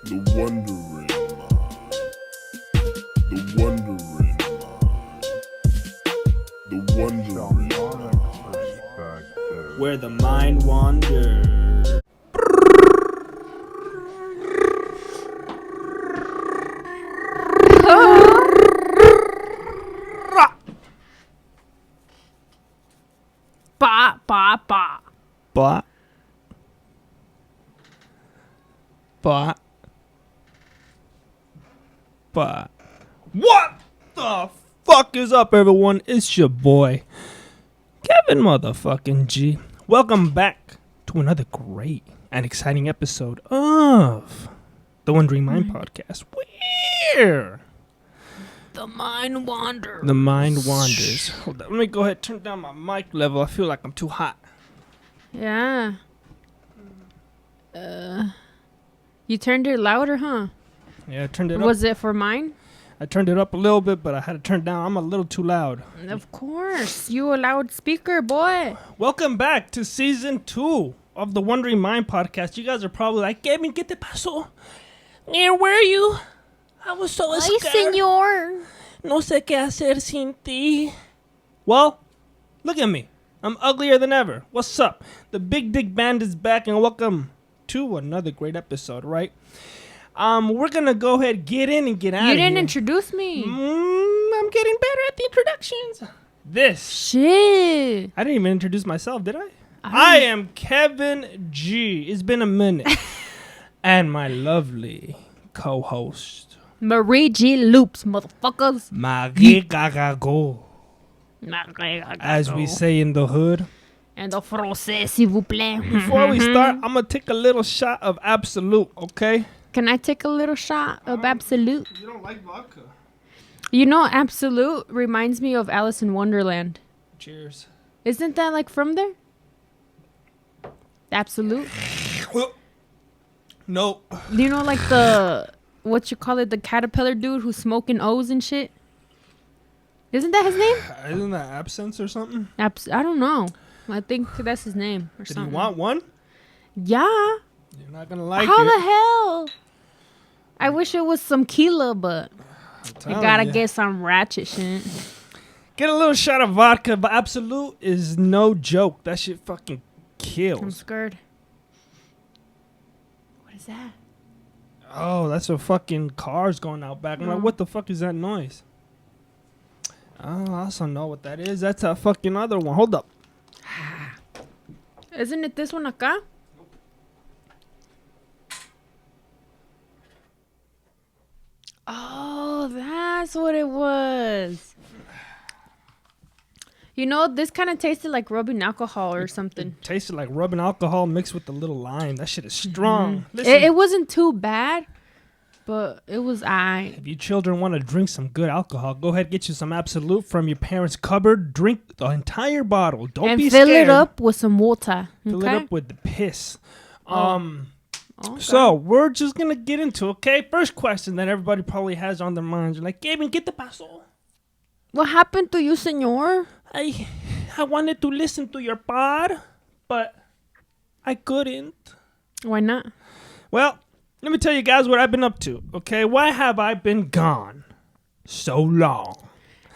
The wondering mind. The wondering mind. The wondering mind. Where the mind wanders. Ba ba ba. But what the fuck is up, everyone? It's your boy Kevin motherfucking G. Welcome back to another great and exciting episode of the Wondering Mind podcast, where The mind wanders. the mind wanders. Hold on, let me go ahead and turn down my mic level. I feel like I'm too hot. Yeah. You turned it louder, huh? Yeah, I turned it up. Was it for mine? I turned it up a little bit, but I had to turn it down. I'm a little too loud. Of course. You a loudspeaker, boy. Welcome back to season 2 of the Wondering Mind podcast. You guys are probably like, Kevin, ¿qué te pasó? Where were you? I was so Ay, scared. señor. No sé qué hacer sin ti. Well, look at me. I'm uglier than ever. What's up? The Big Dick Band is back, and welcome to another great episode, right? We're gonna go ahead, get in and get out. You of didn't here. introduce me. I'm getting better at the introductions. This. Shit. I didn't even introduce myself, did I? I I am Kevin G. It's been a minute. And my lovely co-host, Marie G. Loops, motherfuckers. Marie Gagago, as we say in the hood. And the français, s'il vous plaît. Before we start, I'm going to take a little shot of Absolute, okay? Can I take a little shot of Absolute? You don't like vodka. You know, Absolute reminds me of Alice in Wonderland. Cheers. Isn't that like from there? Absolute? No. Do you know like the, what you call it, the caterpillar dude who's smoking O's and shit? Isn't that his name? Isn't that absence or something? I don't know. I think that's his name or Did something. you want one? Yeah. You're not going to like How it. the hell? I wish it was some Keela, but I'm I telling gotta ya. get some ratchet shit. Get a little shot of vodka, but Absolute is no joke. That shit fucking I'm kills. scared. What is that? Oh, that's a fucking cars going out back. I'm like, Oh. what the fuck is that noise? Oh, I also know what that is. That's a fucking other one. Hold up. Isn't it this one acá? Oh, that's what it was. You know, this kind of tasted like rubbing alcohol or something. It tasted like rubbing alcohol mixed with a little lime. That shit is strong. Listen, It wasn't too bad, but it was aight. if you children want to drink some good alcohol, go ahead, get you some Absolute from your parents' cupboard. Drink the entire bottle. Don't And be fill scared. it up with some water. Fill Okay? it up with the piss. Okay. So we're just gonna get into it, okay? First question that everybody probably has on their minds. You're like, Kevin, ¿qué te pasó? What happened to you, senor? I wanted to listen to your pod, but I couldn't. Why not? Well, let me tell you guys what I've been up to, okay? Why have I been gone so long?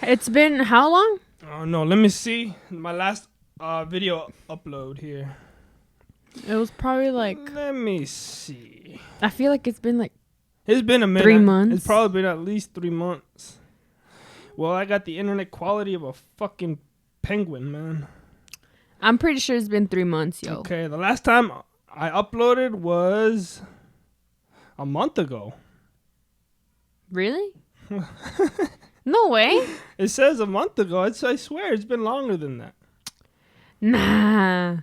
It's been how long? Oh, no, let me see. My last video upload here. It was probably like, Let me see. I feel like it's been like, It's been a minute. 3 months? It's probably been at least 3 months. Well, I got the internet quality of a fucking penguin, man. I'm pretty sure it's been 3 months, yo. Okay, the last time I uploaded was a month ago. Really? No way. It says a month ago. I swear it's been longer than that. Nah.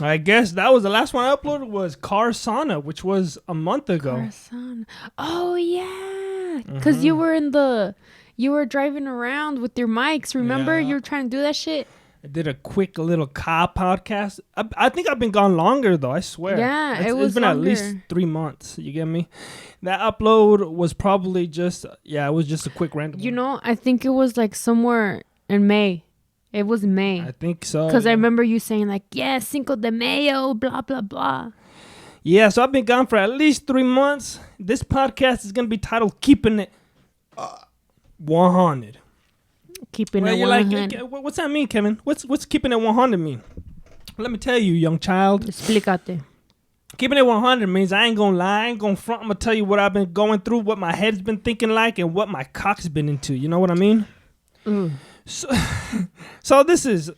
I guess that was the last one I uploaded was Car Sauna, which was a month ago. Corazon. Oh, yeah. Because you were you were driving around with your mics, remember? Yeah. You were trying to do that shit. I did a quick little car podcast. I think I've been gone longer, though. I swear. Yeah, It's was been longer. at least 3 months. You get me? That upload was probably just, it was just a quick random You one. know, I think it was like somewhere in May. It was May. I think so. Because I yeah. remember you saying like, yeah, Cinco de Mayo, blah, blah, blah. Yeah, so I've been gone for at least 3 months. This podcast is going to be titled Keeping It 100. Keeping Well, it you're 100. like, what's that mean, Kevin? What's keeping it 100 mean? Let me tell you, young child. Explícate. Keeping it 100 means I ain't gonna lie, I ain't gonna front. I'm gonna tell you what I've been going through, what my head's been thinking like, and what my cock's been into. You know what I mean? So this is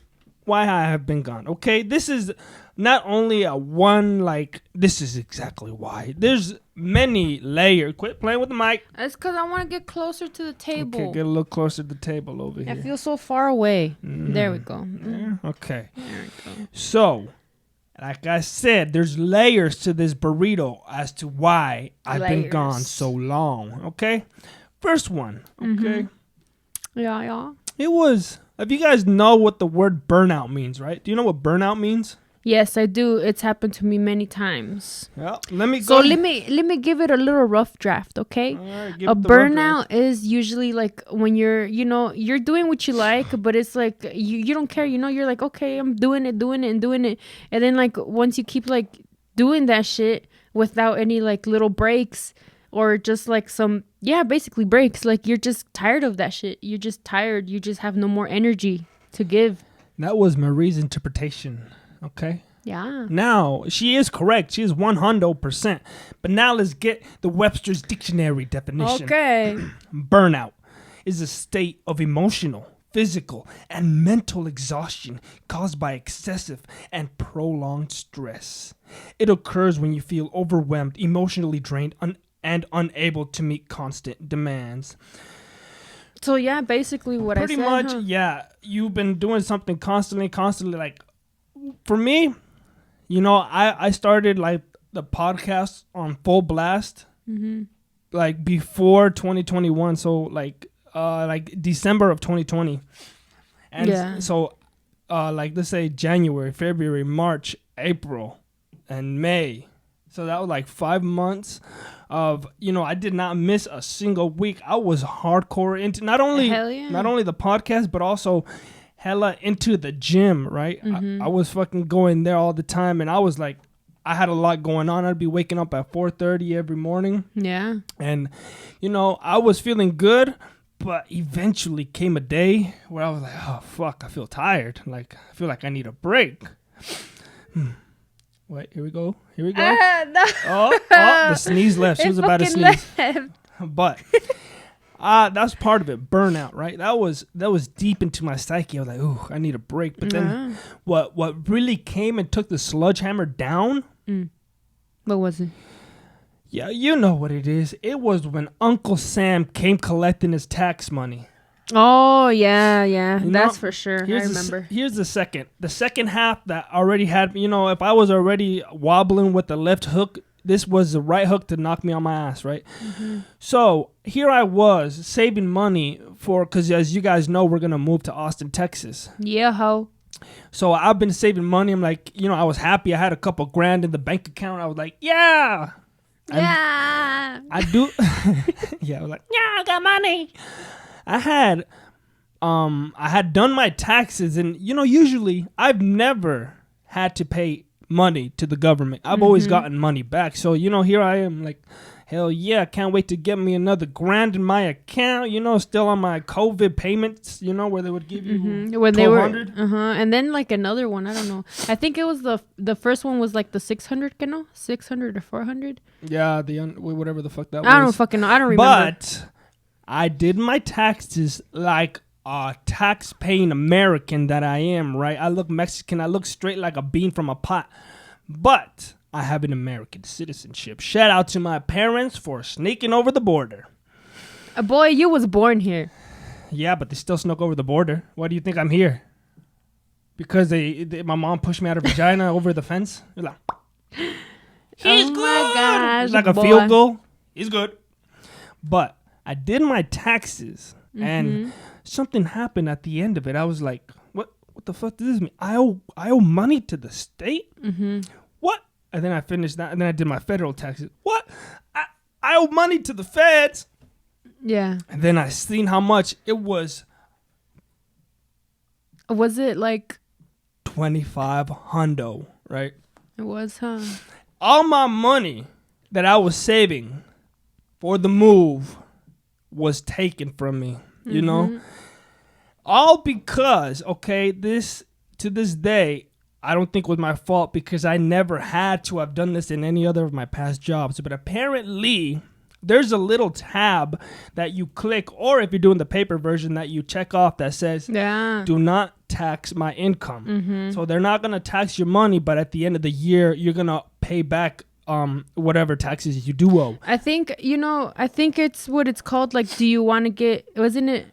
why I have been gone. Okay, this is not only a one. Like this is exactly why. There's many layers. Quit playing with the mic. That's because I want to get closer to the table. Okay, get a little closer to the table over I here. feel so far away. There we go. Yeah, okay. There we go. So, like I said, there's layers to this burrito as to why I've been gone so long. Okay, first one. Okay, Yeah. it was. If you guys know what the word burnout means, right? Do you know what burnout means? Yes, I do. It's happened to me many times. Yeah. Let me So go. let me give it a little rough draft, okay? All right, give A it the rough burnout is usually like when you're doing what you like, but it's like you don't care, you're like, okay, I'm doing it. And then like once you keep like doing that shit without any like little breaks or just like basically breaks, like you're just tired of that shit. You're just tired. You just have no more energy to give. That was Marie's interpretation. Okay. Yeah. Now, she is correct. She is 100%. But now let's get the Webster's Dictionary definition. Okay. Burnout is a state of emotional, physical, and mental exhaustion caused by excessive and prolonged stress. It occurs when you feel overwhelmed, emotionally drained, and unable to meet constant demands. So yeah, basically what Pretty I said. much, huh? yeah. You've been doing something constantly, like, for me, I started like the podcast on full blast, like before 2021. So like December of 2020, and so like let's say January, February, March, April, and May. So that was like 5 months of I did not miss a single week. I was hardcore into not only the podcast but also hella into the gym, right? I was fucking going there all the time, and I was like, I had a lot going on. I'd be waking up at 4:30 every morning. Yeah. And, I was feeling good, but eventually came a day where I was like, oh, fuck, I feel tired. Like, I feel like I need a break. Wait, here we go. No. Oh, the sneeze left. She was about to sneeze. But... that's part of it. Burnout, right? That was deep into my psyche. I was like, ooh, I need a break. But then what really came and took the sledgehammer down? What was it? Yeah, you know what it is. It was when Uncle Sam came collecting his tax money. Oh, yeah. That's for sure. I remember. Here's the second half that already had, if I was already wobbling with the left hook, this was the right hook to knock me on my ass, right? So here I was saving money because as you guys know, we're going to move to Austin, Texas. Yeah, ho. So I've been saving money. I'm like, I was happy. I had a couple grand in the bank account. I was like, yeah. Yeah. I do. Yeah, I was like, yeah, I got money. I had done my taxes, and usually I've never had to pay money to the government. I've always gotten money back. So, here I am like, hell yeah, can't wait to get me another grand in my account, still on my COVID payments, where they would give you when they were $1,200. and then like another one, I don't know. I think it was the first one was like the 600, 600 or 400. Yeah, whatever the fuck that was. I don't fucking know. I don't remember. But I did my taxes like a tax-paying American that I am, right? I look Mexican. I look straight like a bean from a pot. But I have an American citizenship. Shout out to my parents for sneaking over the border. Boy, you was born here. Yeah, but they still snuck over the border. Why do you think I'm here? Because my mom pushed me out of vagina over the fence? They're like, he's good. My gosh, it's like a field goal. He's good. But I did my taxes, and something happened at the end of it. I was like, what the fuck does this mean? I owe money to the state? What? And then I finished that, and then I did my federal taxes. What? I owe money to the feds? Yeah. And then I seen how much it was. Was it like 25 hundo, right? It was, huh? all my money that I was saving for the move was taken from me, you know? All because, okay, this to this day, I don't think was my fault because I never had to have done this in any other of my past jobs. But apparently, there's a little tab that you click, or if you're doing the paper version, that you check off that says, do not tax my income. So they're not going to tax your money, but at the end of the year, you're going to pay back whatever taxes you do owe. I think, I think it's what it's called. Like, do you want to get, wasn't it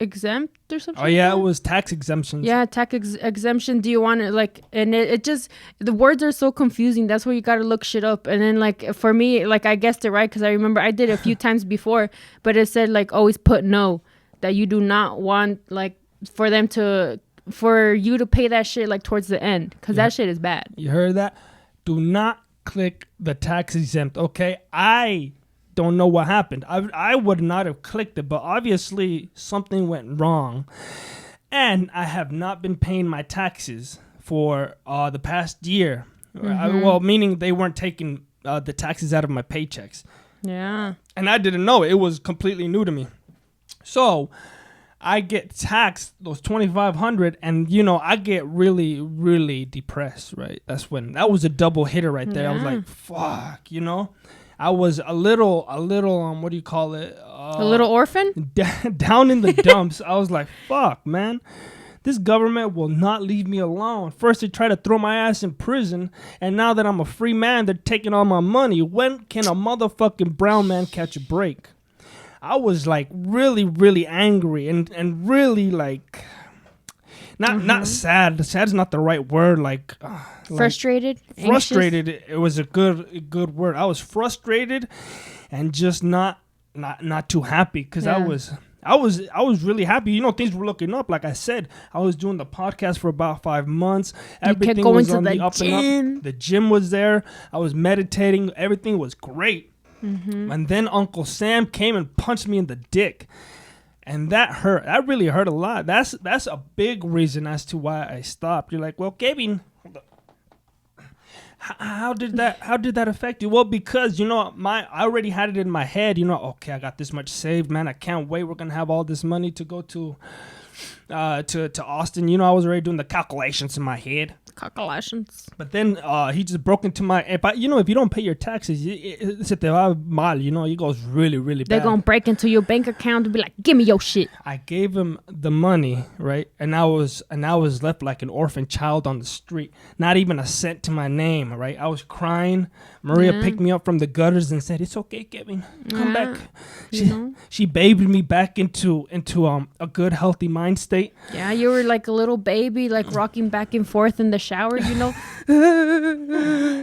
exempt or something? Oh, yeah, it was tax exemptions. Yeah, tax exemption. Do you want to, like, and it just, the words are so confusing. That's where you got to look shit up. And then, like, for me, like, I guessed it right because I remember I did it a few times before, but it said, like, always put no, that you do not want, like, for you to pay that shit, like, towards the end because that shit is bad. You heard that? Do not click the tax exempt, okay? I don't know what happened. I would not have clicked it, but obviously something went wrong. And I have not been paying my taxes for the past year. Well, meaning they weren't taking the taxes out of my paychecks. Yeah. And I didn't know it. It was completely new to me. So I get taxed those $2,500, and I get really, really depressed. Right, that was a double hitter right there. I was like, "Fuck," I was a little, what do you call it? A little orphan? Down in the dumps. I was like, "Fuck, man, this government will not leave me alone." First, they try to throw my ass in prison, and now that I'm a free man, they're taking all my money. When can a motherfucking brown man catch a break? I was like really, really angry and really like not sad. Sad is not the right word. Like frustrated. Frustrated. It was a good word. I was frustrated and just not too happy because I was really happy. Things were looking up. Like I said, I was doing the podcast for about 5 months. Everything was on the up and up. The gym was there. I was meditating. Everything was great. And then Uncle Sam came and punched me in the dick, and that hurt. That really hurt a lot. That's a big reason as to why I stopped. You're like, well, Kevin, how did that affect you? Well, because I already had it in my head. Okay, I got this much saved, man. I can't wait. We're gonna have all this money to go to Austin. I was already doing the calculations in my head. Calculations. But then he just broke into my. If you don't pay your taxes, se te va mal. It goes really, really bad. They're gonna break into your bank account and be like, "Give me your shit." I gave him the money, right, and I was left like an orphan child on the street, not even a cent to my name, right. I was crying. Maria picked me up from the gutters and said, "It's okay, Kevin, come back." She babied me back into a good, healthy mind state. Yeah, you were like a little baby, like rocking back and forth in the shower. It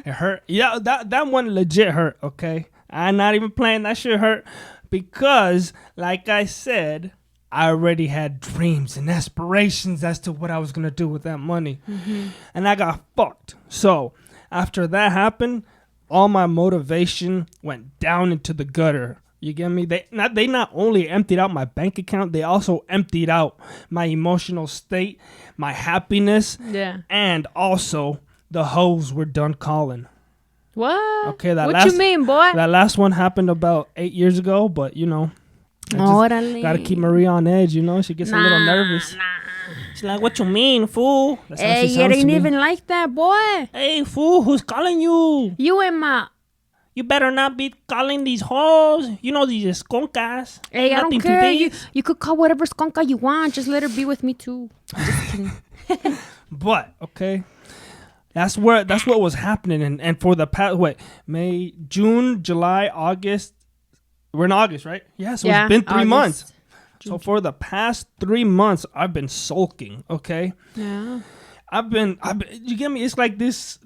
hurt. Yeah, that one legit hurt. Okay, I'm not even playing. That shit hurt because, like I said, I already had dreams and aspirations as to what I was gonna do with that money, and I got fucked. So after that happened, all my motivation went down into the gutter. You get me? They not only emptied out my bank account, they also emptied out my emotional state, my happiness, and also the hoes were done calling. What? Okay, what you mean, boy? That last one happened about 8 years ago, but gotta keep Maria on edge. She gets a little nervous. She's like, "What you mean, fool?" That's hey, you ain't even like that, boy. Hey, fool, who's calling you? You and my. You better not be calling these hoes. These skunkas. Hey, I don't care. You could call whatever skunka you want. Just let her be with me too. Just kidding. But okay, that's what was happening. And for the past May, June, July, August. We're in August, right? Yeah. So it's been 3 months. So for the past 3 months, I've been sulking. Okay. Yeah. I've been. You get me? It's like this.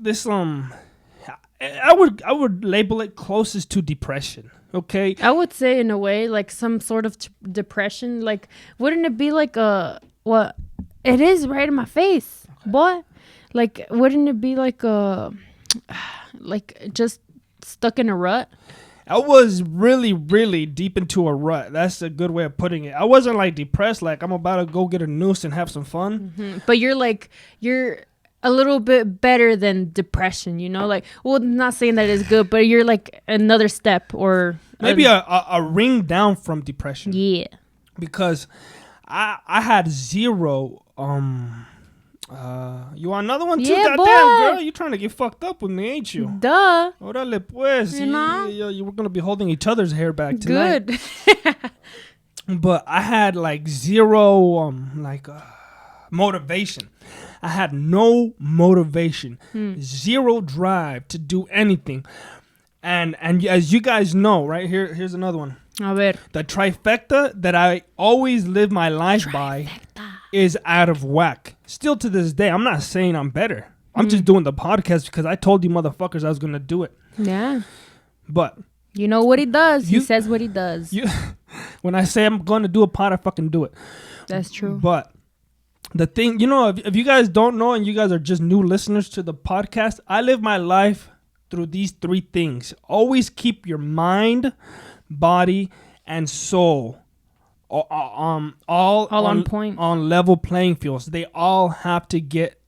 I would label it closest to depression. Okay. I would say in a way like some sort of depression. Like, wouldn't it be like what? It is right in my face, boy. Like, wouldn't it be like like just stuck in a rut? I was really, really deep into a rut. That's a good way of putting it. I wasn't like depressed, like I'm about to go get a noose and have some fun. But you're like, a little bit better than depression, you know? Like, well, not saying that it's good, but you're like another step or maybe a ring down from depression. Yeah. Because I had zero. You want another one too? Yeah, Goddamn, boy. girl, you trying to get fucked up with me, ain't you? Duh. Orale pues. You know? You were gonna be holding each other's hair back tonight. Good. But I had like zero motivation. I had no motivation, zero drive to do anything. And as you guys know, right here's another one. A ver. The trifecta that I always live my life by is out of whack. Still to this day, I'm not saying I'm better. I'm just doing the podcast because I told you motherfuckers I was gonna do it. Yeah. But you know what he does. He says what he does. When I say I'm gonna do a pod, I fucking do it. That's true. But the thing, if you guys don't know and you guys are just new listeners to the podcast, I live my life through these three things. Always keep your mind, body, and soul all on point, on level playing fields. They all have to get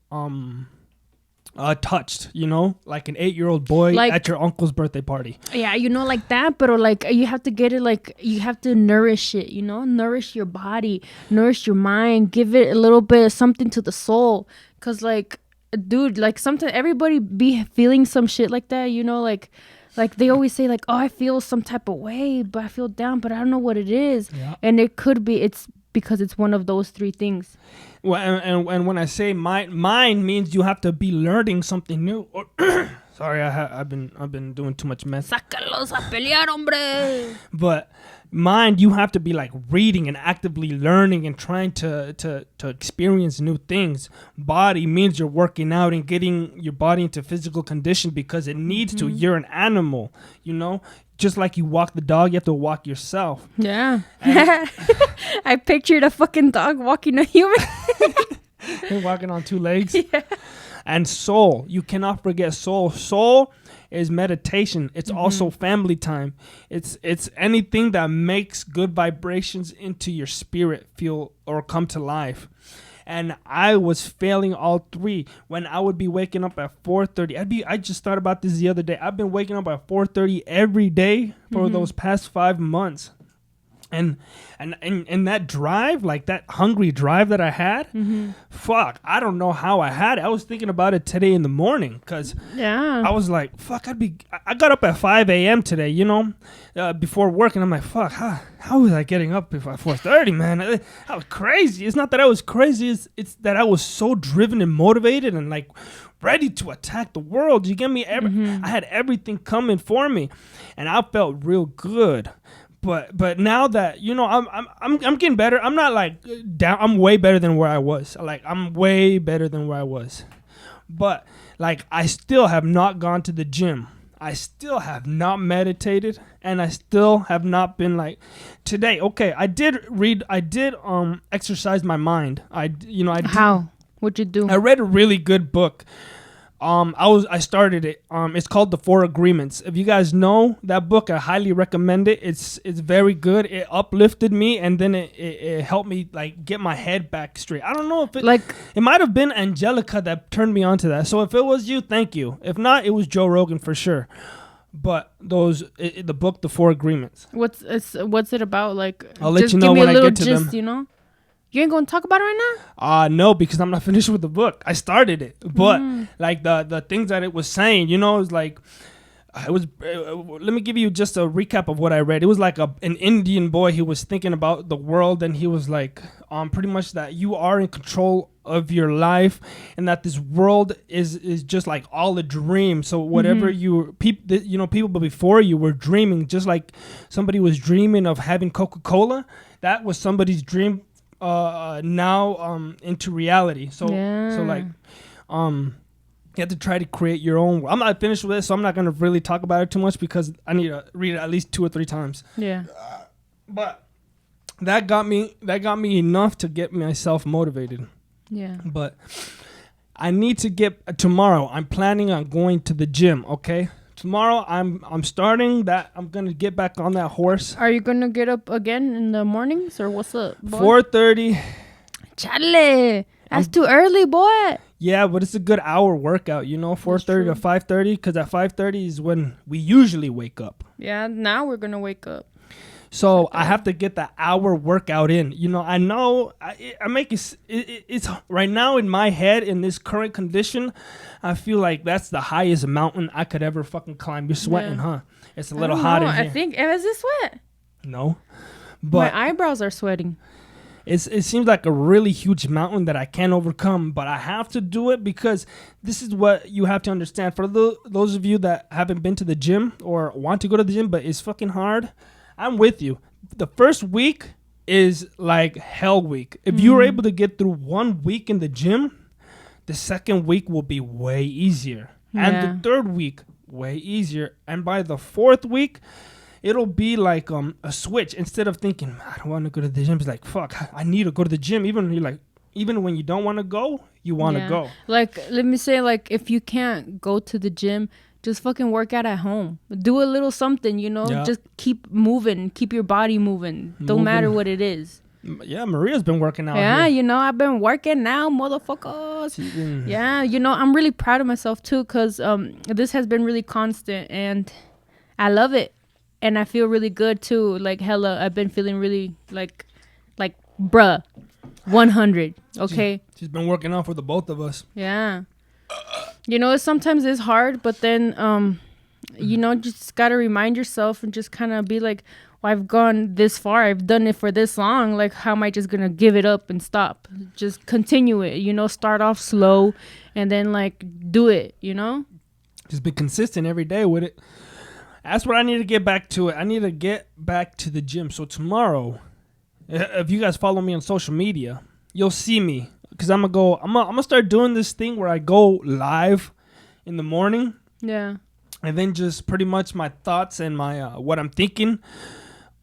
touched, like an 8-year-old boy at your uncle's birthday party. Yeah, like that, but like you have to get it, like you have to nourish it, nourish your body, nourish your mind, give it a little bit of something to the soul. Cause like, dude, like sometimes everybody be feeling some shit like that, like they always say like, oh, I feel some type of way, but I feel down, but I don't know what it is. Yeah. And it could be, it's because it's one of those three things. Well, and when I say mind means you have to be learning something new. Sorry, I've been doing too much mess. Sácalos a pelear, hombre. But mind, you have to be like reading and actively learning and trying to experience new things. Body means you're working out and getting your body into physical condition because it needs to. You're an animal, Just like you walk the dog, you have to walk yourself. Yeah. I pictured a fucking dog walking a human. They're walking on two legs. Yeah. And soul. You cannot forget soul. Soul is meditation. It's also family time. It's anything that makes good vibrations into your spirit feel or come to life. And I was failing all three. When I would be waking up at 4:30, I just thought about this the other day. I've been waking up at 4:30 every day for those past 5 months. And that drive, like that hungry drive that I had, fuck, I don't know how I had it. I was thinking about it today in the morning because I was like, fuck, I got up at 5 a.m. today, before work, and I'm like, fuck, how was I getting up at 4:30, man? I was crazy. It's not that I was crazy. It's that I was so driven and motivated and like ready to attack the world. You get me? I had everything coming for me, and I felt real good. But now that I'm getting better. I'm not like down. I'm way better than where I was. Like I'm way better than where I was. But like I still have not gone to the gym. I still have not meditated, and I still have not been like today. Okay, I did exercise my mind. How? What'd you do? I read a really good book. I started it. It's called The 4 Agreements. If you guys know that book, I highly recommend it. It's very good. It uplifted me, and then it helped me like get my head back straight. I don't know if it might have been Angelica that turned me on to that. So if it was you, thank you. If not, it was Joe Rogan for sure. But the book, The 4 Agreements. What's it about? Like, I'll let you know when I get to them. You ain't gonna talk about it right now? No, because I'm not finished with the book. I started it, but like the things that it was saying, is like, let me give you just a recap of what I read. It was like an Indian boy. He was thinking about the world, and he was like, pretty much that you are in control of your life, and that this world is just like all a dream. So whatever people before you were dreaming, just like somebody was dreaming of having Coca-Cola, that was somebody's dream. Now into reality. So like you have to try to create your own. I'm not finished with it, so I'm not gonna really talk about it too much because I need to read it at least 2 or 3 times. Yeah. But that got me enough to get myself motivated. Yeah. But I need to get tomorrow. I'm planning on going to the gym, okay? Tomorrow I'm starting that. I'm gonna get back on that horse. Are you gonna get up again in the mornings or what's up, boy? 4:30. Chale, that's too early, boy. Yeah, but it's a good hour workout, 4:30 to 5:30, because at 5:30 is when we usually wake up. Yeah, now we're gonna wake up. So I have to get that hour workout in. I know I make it's right now in my head in this current condition. I feel like that's the highest mountain I could ever fucking climb. You're sweating, huh? It's a little hot in here. I think is it sweat? No, but my eyebrows are sweating. it seems like a really huge mountain that I can't overcome, but I have to do it because this is what you have to understand. For those of you that haven't been to the gym or want to go to the gym, but it's fucking hard. I'm with you. The first week is like hell week. If you were able to get through 1 week in the gym, the second week will be way easier. And the third week, way easier. And by the fourth week, it'll be like a switch. Instead of thinking, I don't want to go to the gym, it's like, fuck, I need to go to the gym. Even when you don't want to go, you want to go. Like, let me say, like, if you can't go to the gym, just fucking work out at home. Do a little something, Yeah. Just keep moving. Keep your body moving. Don't matter what it is. Yeah, Maria's been working out. Yeah, I've been working now, motherfuckers. Yeah, I'm really proud of myself, too, because this has been really constant, and I love it. And I feel really good, too. Like, hella, I've been feeling really, like, bruh, 100, okay? She's been working out for the both of us. Yeah. Sometimes it's hard, but then, just got to remind yourself and just kind of be like, well, I've gone this far. I've done it for this long. Like, how am I just going to give it up and stop? Just continue it, start off slow and then, like, do it, Just be consistent every day with it. That's what I need to get back to it. I need to get back to the gym. So tomorrow, if you guys follow me on social media, you'll see me. Because I'm gonna start doing this thing where I go live in the morning. Yeah. And then just pretty much my thoughts and my what I'm thinking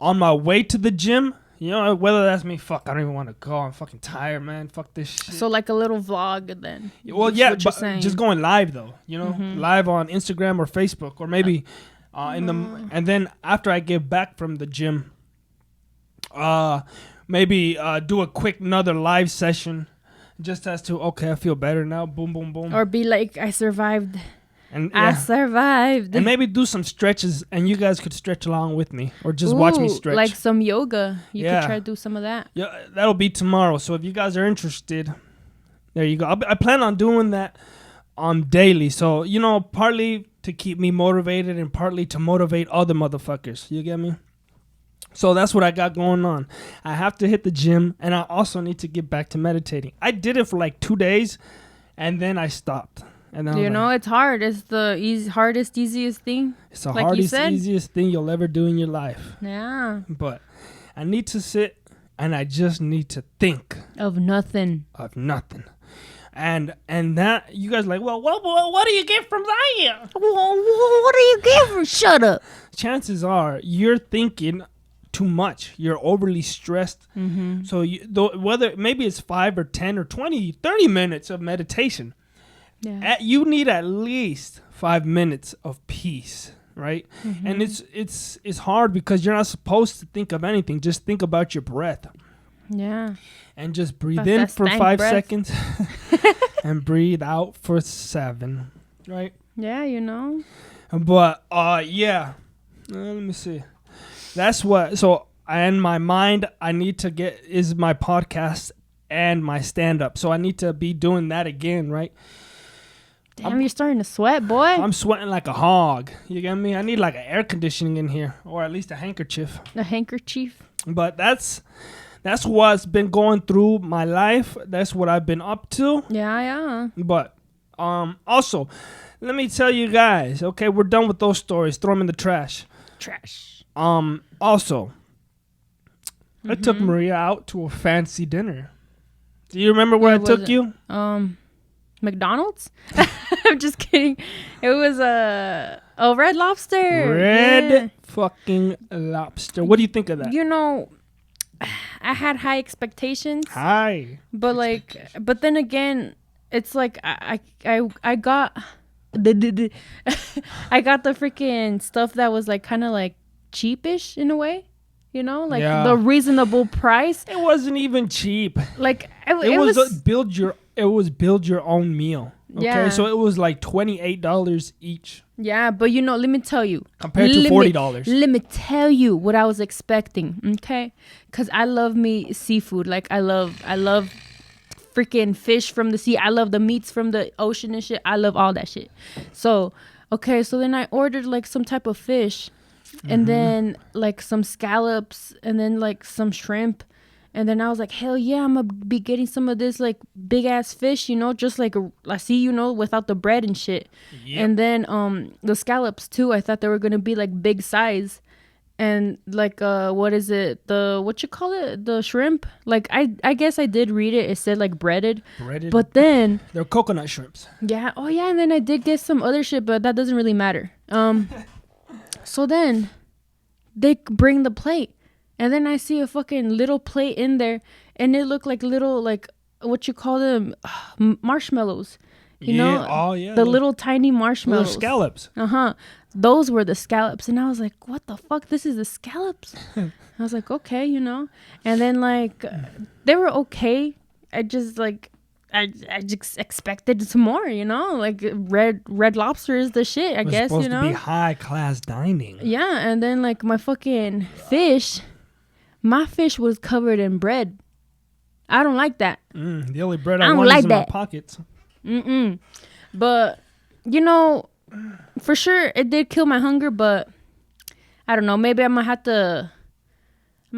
on my way to the gym. Whether that's me, fuck, I don't even want to go. I'm fucking tired, man. Fuck this shit. So like a little vlog then. Well, yeah, but just going live though. Live on Instagram or Facebook or maybe and then after I get back from the gym, maybe do a quick another live session. Just as to, okay, I feel better now. Boom, boom, boom. Or be like, I survived. And I survived. And maybe do some stretches, and you guys could stretch along with me, or just watch me stretch. Like some yoga. You could try to do some of that. Yeah, that'll be tomorrow. So if you guys are interested, there you go. I plan on doing that daily. So partly to keep me motivated, and partly to motivate other motherfuckers. You get me? So that's what I got going on. I have to hit the gym, and I also need to get back to meditating. I did it for like 2 days, and then I stopped. And then it's hard. It's the hardest, easiest thing. It's the hardest, easiest thing you'll ever do in your life. Yeah. But I need to sit, and I just need to think. Of nothing. And that, you guys are like, well, what do you get from that? Well, what do you get from shut up? Chances are you're thinking too much. You're overly stressed. Mm-hmm. So whether maybe it's 5 or 10 or 20, 30 minutes of meditation, you need at least 5 minutes of peace, right? Mm-hmm. And it's hard because you're not supposed to think of anything. Just think about your breath. Yeah. And just breathe in for 5 seconds and breathe out for 7, right? Yeah, But let me see. That's what, so in my mind, I need to is my podcast and my stand-up. So I need to be doing that again, right? Damn, you're starting to sweat, boy. I'm sweating like a hog. You get me? I need like an air conditioning in here, or at least a handkerchief. A handkerchief? But that's what's been going through my life. That's what I've been up to. Yeah. But also, let me tell you guys, okay, we're done with those stories. Throw them in the trash. Also, I took Maria out to a fancy dinner. Do you remember where I took you? McDonald's? I'm just kidding. It was a Red Lobster. Red fucking Lobster. What do you think of that? I had high expectations. But then again, it's like I got I got the freaking stuff that was like kind of like cheapish in a way, the reasonable price. It wasn't even cheap. Like it was build your it was build your own meal. Okay, Yeah. so it was like $28 each Yeah, but let me tell you. compared to $40. Let me tell you what I was expecting, okay? Because I love me seafood. Like, I love freaking fish from the sea. I love the meats from the ocean and shit. I love all that shit. So, okay, so then I ordered, like, some type of fish. And then, like, some scallops. And then, like, some shrimp. And then I was like, hell yeah, I'm going to be getting some of this, like, big-ass fish, just like, I see, without the bread and shit. Yep. And then the scallops, too, I thought they were going to be, like, big size. And, like, what is it? The shrimp? Like, I guess I did read it. It said, like, breaded. But then... They're coconut shrimps. Yeah. Oh, yeah, and then I did get some other shit, but that doesn't really matter. So then they bring the plate. And then I see a fucking little plate in there, and it looked like little, like, what you call them, marshmallows. You know? Oh, yeah. The little tiny marshmallows. Little scallops. Those were the scallops. And I was like, what the fuck? This is the scallops? I was like, okay, And then, like, they were okay. I just expected some more, Like, red Lobster is the shit, I guess, supposed to be high-class dining. Yeah, and then, like, my fucking fish... My fish was covered in bread. I don't like that. The only bread I I don't want like is in that. my pockets. But, for sure it did kill my hunger, but I don't know. Maybe I'm going to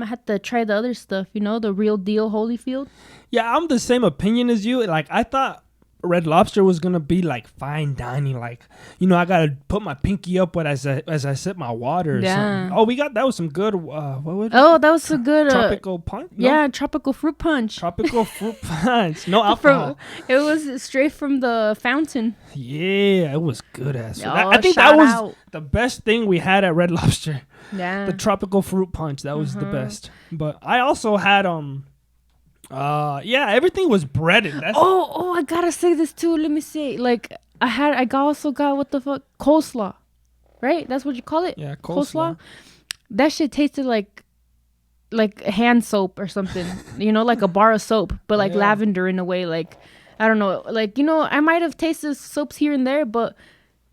have to try the other stuff, the real deal Holyfield. Yeah, I'm the same opinion as you. Like, I thought Red Lobster was gonna be like fine dining, like I gotta put my pinky up as I sip my water. Or something. Oh, that was some good. What was it? Oh, that was so good. Tropical punch. No? Yeah, tropical fruit punch. Tropical fruit punch. No alcohol. It was straight from the fountain. Yeah, it was good ass. Oh, I think that was out. the best thing we had at Red Lobster. Yeah, the tropical fruit punch. That was the best. But I also had everything was breaded. Oh, I gotta say this too. Let me see. Like, I also got what the fuck, coleslaw, right? That's what you call it. Yeah, coleslaw. That shit tasted like hand soap or something. Like a bar of soap, but like lavender in a way. Like, I don't know. Like, I might have tasted soaps here and there, but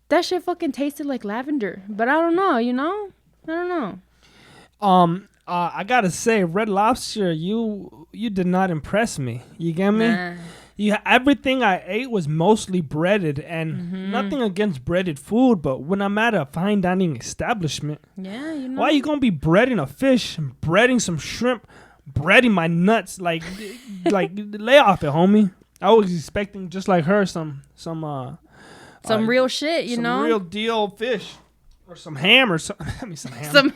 that shit fucking tasted like lavender. But I don't know. I don't know. I gotta say, Red Lobster, you did not impress me. You get me? Nah. Everything I ate was mostly breaded, and nothing against breaded food, but when I'm at a fine dining establishment, why are you gonna be breading a fish, breading some shrimp, breading my nuts? Like lay off it, homie. I was expecting just like her some real shit, some real deal fish, or some ham, or some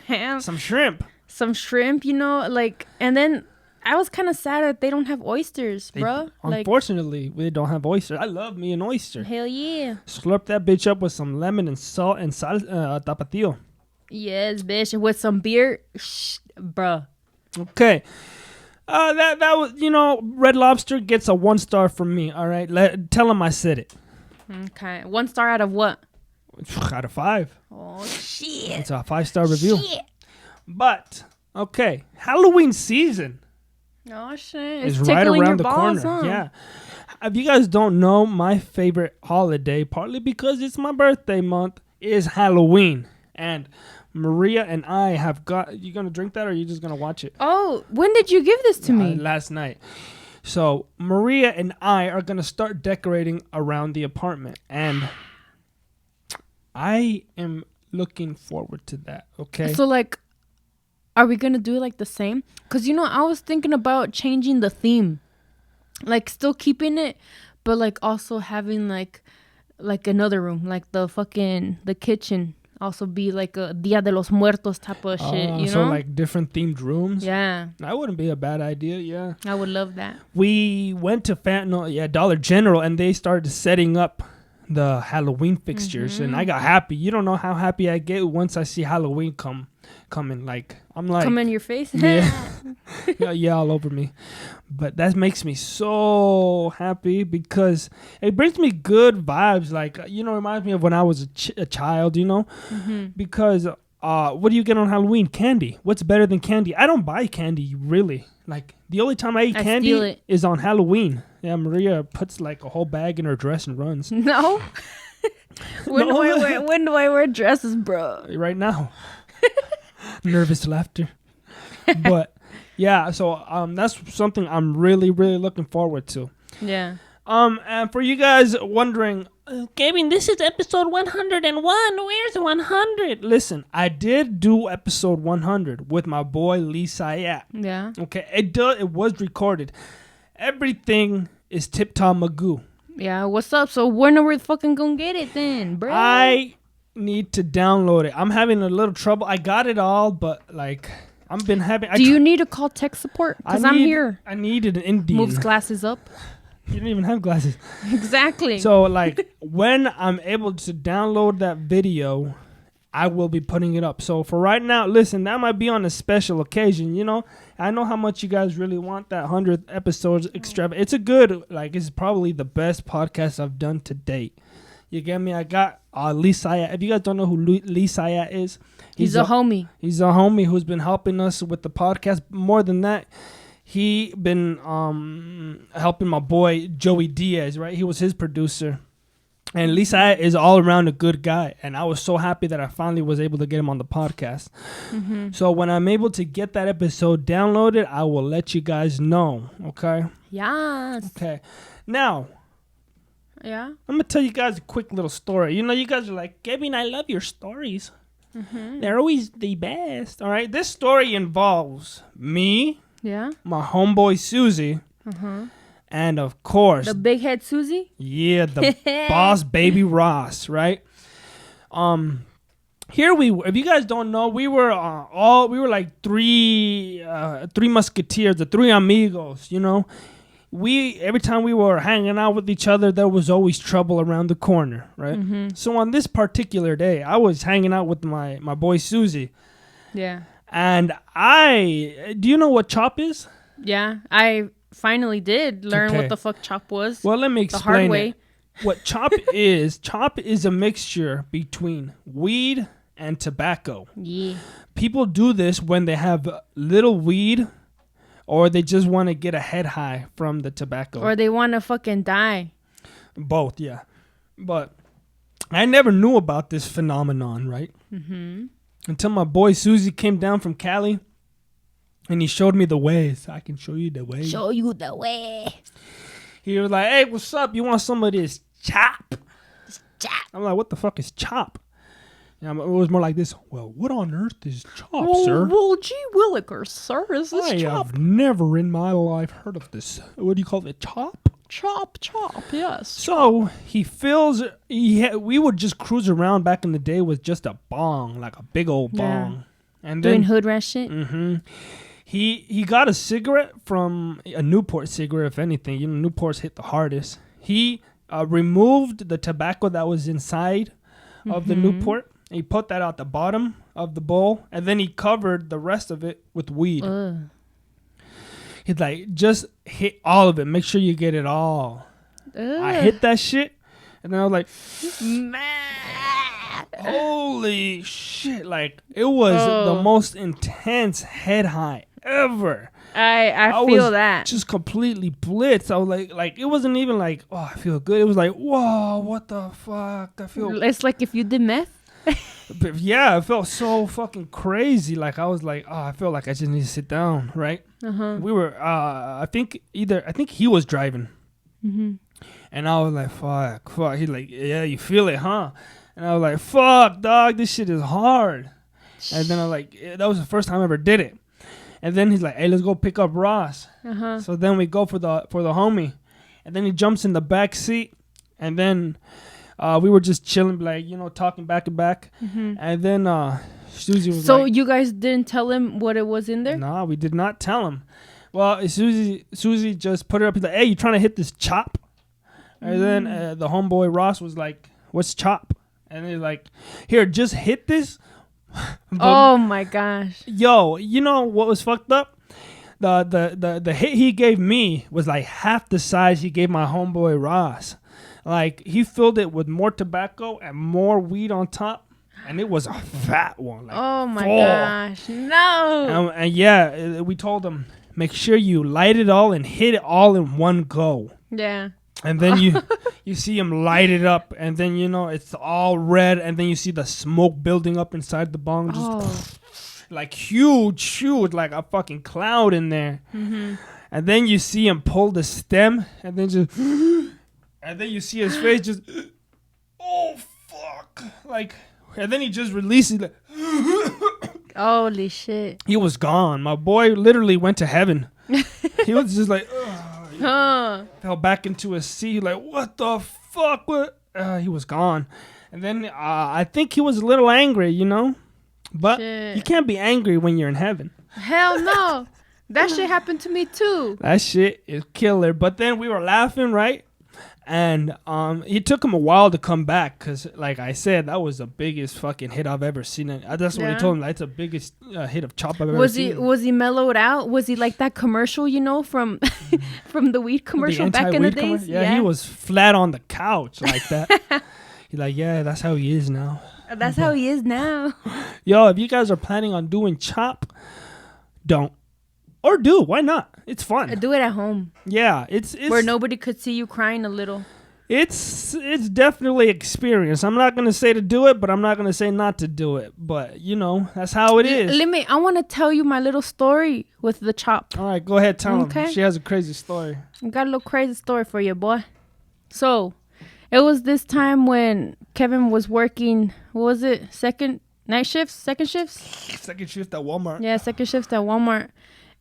ham, some shrimp. Some shrimp, and then I was kind of sad that they don't have oysters, bro. Unfortunately, we don't have oysters. I love me an oyster. Hell yeah. Slurp that bitch up with some lemon and salt and tapatio. Yes, bitch. With some beer. Bruh. Okay. That was, Red Lobster gets a 1 star from me, all right? Tell them I said it. Okay. 1 star out of what? Out of 5. Oh, shit. It's a 5-star review. Shit. But, okay, Halloween season oh shit! It's is right around the balls, corner. Huh? Yeah. If you guys don't know, my favorite holiday, partly because it's my birthday month, is Halloween. And Maria and I have got... You gonna drink that, or are you just gonna watch it? Oh, when did you give this to me? Last night. So Maria and I are gonna start decorating around the apartment, and I am looking forward to that. Okay. So like, are we gonna do like the same? Because I was thinking about changing the theme, like still keeping it, but like also having like another room, like the kitchen also be like a Dia de los Muertos type of shit. So like different themed rooms. Yeah, that wouldn't be a bad idea. Yeah, I would love that. We went to Dollar General, and they started setting up the Halloween fixtures, and I got happy. You don't know how happy I get once I see Halloween coming. Like, I'm like, come in your face. yeah, all over me. But that makes me so happy because it brings me good vibes. Like, reminds me of when I was a child. Because what do you get on Halloween? Candy. What's better than candy? I don't buy candy really. Like, the only time I eat candy is on Halloween. Yeah, Maria puts like a whole bag in her dress and runs. No. When do I wear dresses, bro? Right now. Nervous laughter. But yeah, so that's something I'm really, really looking forward to. Yeah. And for you guys wondering, Kevin, this is episode 101. Where's 100? Listen, I did do episode 100 with my boy Lee Sayat. Yeah. Okay, it was recorded. Everything is tip-top magoo. Yeah, what's up? So when are we fucking gonna get it then, bro? I need to download it. I'm having a little trouble. I got it all, but like I've been having. Do you need to call tech support? Because I'm here. I needed an Indian. Moves glasses up. You didn't even have glasses. Exactly. So like when I'm able to download that video, I will be putting it up. So for right now, listen, that might be on a special occasion. You know, I know how much you guys really want that 100th episodes extra. It's a good, like, it's probably the best podcast I've done to date. You get me? I got Lee Sayat. If you guys don't know who Lee Sayat is, he's a homie. He's a homie who's been helping us with the podcast. More than that, he been helping my boy Joey Diaz, right? He was his producer. And Lee Sayat is all around a good guy. And I was so happy that I finally was able to get him on the podcast. Mm-hmm. So when I'm able to get that episode downloaded, I will let you guys know. Okay? Yes. Okay. Now, yeah, I'm going to tell you guys a quick little story. You know, you guys are like, Kevin, I love your stories. Mm-hmm. They're always the best. All right? This story involves me, my homeboy Susie, and of course, the big head Susie. Yeah, the boss baby Ross, right? Here we were. If you guys don't know, we were like three musketeers, the three amigos. You know, every time we were hanging out with each other, there was always trouble around the corner, right? Mm-hmm. So on this particular day, I was hanging out with my boy Susie. Yeah. And do you know what chop is? Yeah, I finally did learn what the fuck chop was. Well, let me explain the hard way. What chop is a mixture between weed and tobacco. Yeah. People do this when they have little weed or they just want to get a head high from the tobacco. Or they want to fucking die. Both, yeah. But I never knew about this phenomenon, right? Mm-hmm. Until my boy Susie came down from Cali and he showed me the way. So I can show you the way. Show you the way. He was like, hey, what's up? You want some of this chop? Chop. I'm like, what the fuck is chop? And it was more like this. Well, what on earth is chop, sir? Well, gee willikers, sir. Is this chop? I have never in my life heard of this. What do you call it? Chop? Chop, yes. So we would just cruise around back in the day with just a bong, like a big old bong. Yeah. And doing hood rat shit. Mm-hmm. He got a cigarette from a Newport cigarette, if anything. You know, Newports hit the hardest. He removed the tobacco that was inside of the Newport. And he put that out the bottom of the bowl. And then he covered the rest of it with weed. He's like, just hit all of it. Make sure you get it all. I hit that shit. And then I was like, holy shit. Like, it was the most intense head high ever. I feel that. Just completely blitzed. I was like, it wasn't even like, oh, I feel good. It was like, whoa, what the fuck? I feel. It's like if you did meth. But yeah, it felt so fucking crazy. Like I was like, oh, I feel like I just need to sit down, right? We were, I think he was driving, and I was like, fuck. He's like, yeah, you feel it, huh? And I was like, fuck, dog, this shit is hard. And then I was like, that was the first time I ever did it. And then he's like, hey, let's go pick up Ross. So then we go for the homie, and then he jumps in the back seat, and then. We were just chilling, like, you know, talking back and back. And then Susie was So you guys didn't tell him what it was in there? No, we did not tell him. Well, Susie just put it up. He's like, hey, you trying to hit this chop? And then the homeboy Ross was like, what's chop? And he's like, here, just hit this. Oh, my gosh. Yo, you know what was fucked up? The hit he gave me was like half the size he gave my homeboy Ross. Like, he filled it with more tobacco and more weed on top. And it was a fat one. Like, oh, my gosh. No. And yeah, we told him, make sure you light it all and hit it all in one go. Yeah. And then you see him light it up, and then it's all red, and then you see the smoke building up inside the bong, just like huge, like a fucking cloud in there. Mm-hmm. And then you see him pull the stem, and then you see his face just, oh fuck, like, and then he just releases it. Holy shit! He was gone. My boy literally went to heaven. He was just like, fell back into his seat, like, what the fuck? What? He was gone. And then I think he was a little angry, but you can't be angry when you're in heaven. Hell no. That shit happened to me too. That shit is killer. But then we were laughing, right? And it took him a while to come back because, like I said, that was the biggest fucking hit I've ever seen. That's what he told me. That's the biggest hit of chop I've ever seen. Was he mellowed out? Was he like that commercial, from from the weed commercial back in the days? Yeah, he was flat on the couch like that. He's like, yeah, that's how he is now. That's how he is now. Yo, if you guys are planning on doing chop, don't. Or do. Why not? It's fun. Do it at home. Yeah, it's where nobody could see you crying a little. It's definitely experience. I'm not gonna say to do it, but I'm not gonna say not to do it. But that's how it is. I want to tell you my little story with the chop. All right, go ahead, tell him. She has a crazy story. I got a little crazy story for you, boy. So, it was this time when Kevin was working. What was it? Second shifts. Second shift at Walmart. Yeah, second shift at Walmart.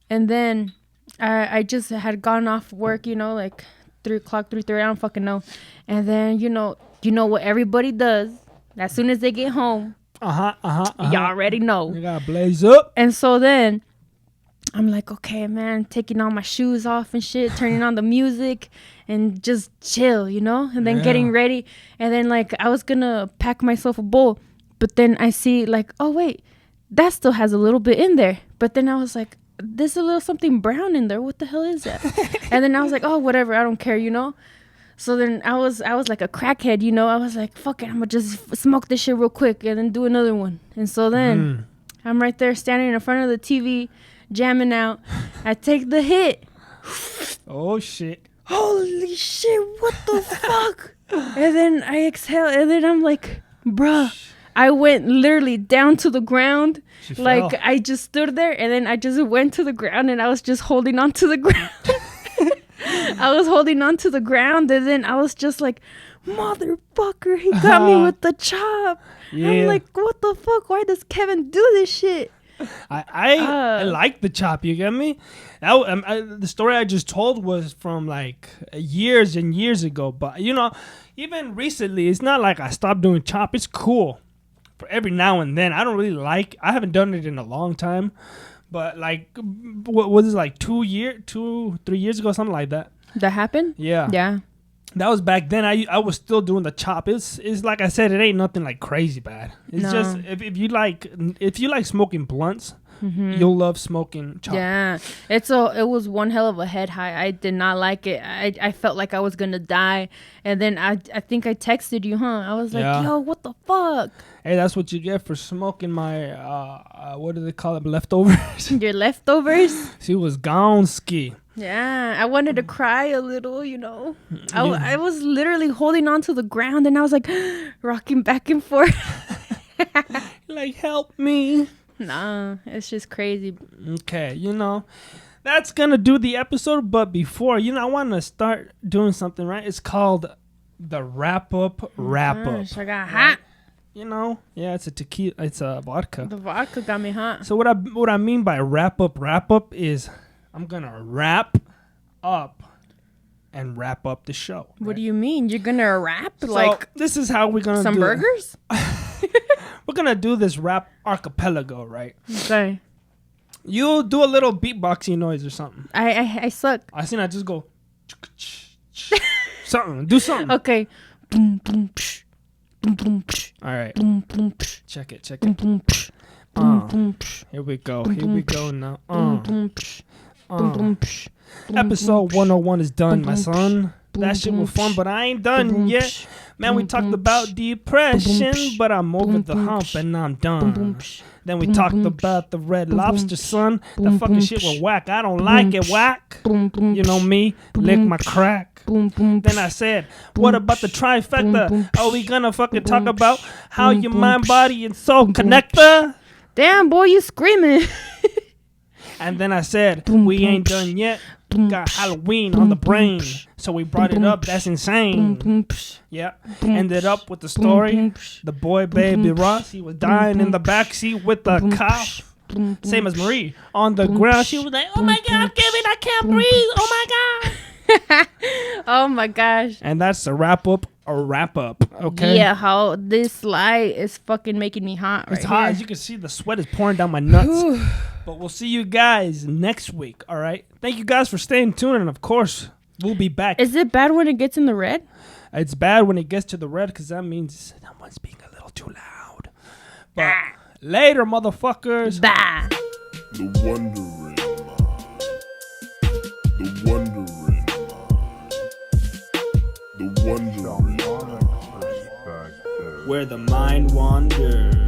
And then I just had gone off work, like 3 o'clock, 3:30, I don't fucking know. And then, you know what everybody does as soon as they get home. Y'all already know. You gotta blaze up. And so then I'm like, okay, man, taking all my shoes off and shit, turning on the music and just chill, and then getting ready. And then, like, I was gonna pack myself a bowl. But then I see, like, oh, wait, that still has a little bit in there. But then I was like, there's a little something brown in there. What the hell is that? And then I was like, oh, whatever. I don't care, So then I was like a crackhead, I was like, fuck it. I'm going to just smoke this shit real quick and then do another one. And so then I'm right there standing in front of the TV, jamming out. I take the hit. Oh, shit. Holy shit. What the fuck? And then I exhale. And then I'm like, bruh. I went literally down to the ground. Like, I just stood there, and then I just went to the ground, and I was just holding on to the ground. I was holding on to the ground, and then I was just like, motherfucker, he got me with the chop. Yeah. I'm like, what the fuck? Why does Kevin do this shit? I like the chop, you get me? The story I just told was from like years and years ago, but even recently, it's not like I stopped doing chop. It's cool. For every now and then. I don't really I haven't done it in a long time, but like, what was it, like 3 years ago, something like that. That happened? Yeah. That was back then. I was still doing the chop. It's like I said, it ain't nothing like crazy bad. It's just if you like smoking blunts, you'll love smoking chop. Yeah, it was one hell of a head high. I did not like it. I felt like I was gonna die, and then I think I texted you, I was like, yo, what the fuck? Hey, that's what you get for smoking my what do they call it, leftovers? Your leftovers? She was gone ski. Yeah, I wanted to cry a little, I was literally holding on to the ground, and I was like rocking back and forth. Like, help me. Nah, it's just crazy. Okay, that's gonna do the episode. But before, I want to start doing something, right? It's called the wrap up. I got hot. Yeah, it's a tequila. It's a vodka. The vodka got me hot. So what I mean by wrap up is I'm gonna wrap up and wrap up the show. What do you mean? You're gonna wrap so this is how we're gonna some do burgers? We're gonna do this rap archipelago, right? Okay. You do a little beatboxing noise or something. I suck. I seen I just go something. Do something. Okay. Boom boom psh. Boom boom psh. All right. Boom boom psh. Check it. Boom boom psh. Boom boom psh. Here we go. Boom, Here we go now. Boom boom psh. Boom boom psh. Episode 101 is done, my son. That shit was fun, but I ain't done yet. Man, we talked about depression, but I'm over the hump and I'm done. Then we talked about the Red Lobster, son. That fucking shit was whack. I don't like it, whack. You know me, lick my crack. Then I said, what about the trifecta? Are we gonna fucking talk about how your mind, body, and soul connector? Damn, boy, you screaming. And then I said, we ain't done yet. Got Halloween on the brain. So we brought it up. That's insane. Yeah. Ended up with the story. The boy, baby Ross, he was dying in the backseat with a cough. Same as Marie. On the ground, she was like, oh my God, Kevin, I can't breathe. Oh my God. Oh my gosh. And that's a wrap up. Okay. Yeah, how this light is fucking making me hot. It's right hot. here. As you can see, the sweat is pouring down my nuts. But we'll see you guys next week. All right. Thank you guys for staying tuned. And of course, we'll be back. Is it bad when it gets in the red? It's bad when it gets to the red because that means someone's being a little too loud. But later, motherfuckers. Bah. The wondering mind. The wondering mind. The wondering mind. Where the mind wanders.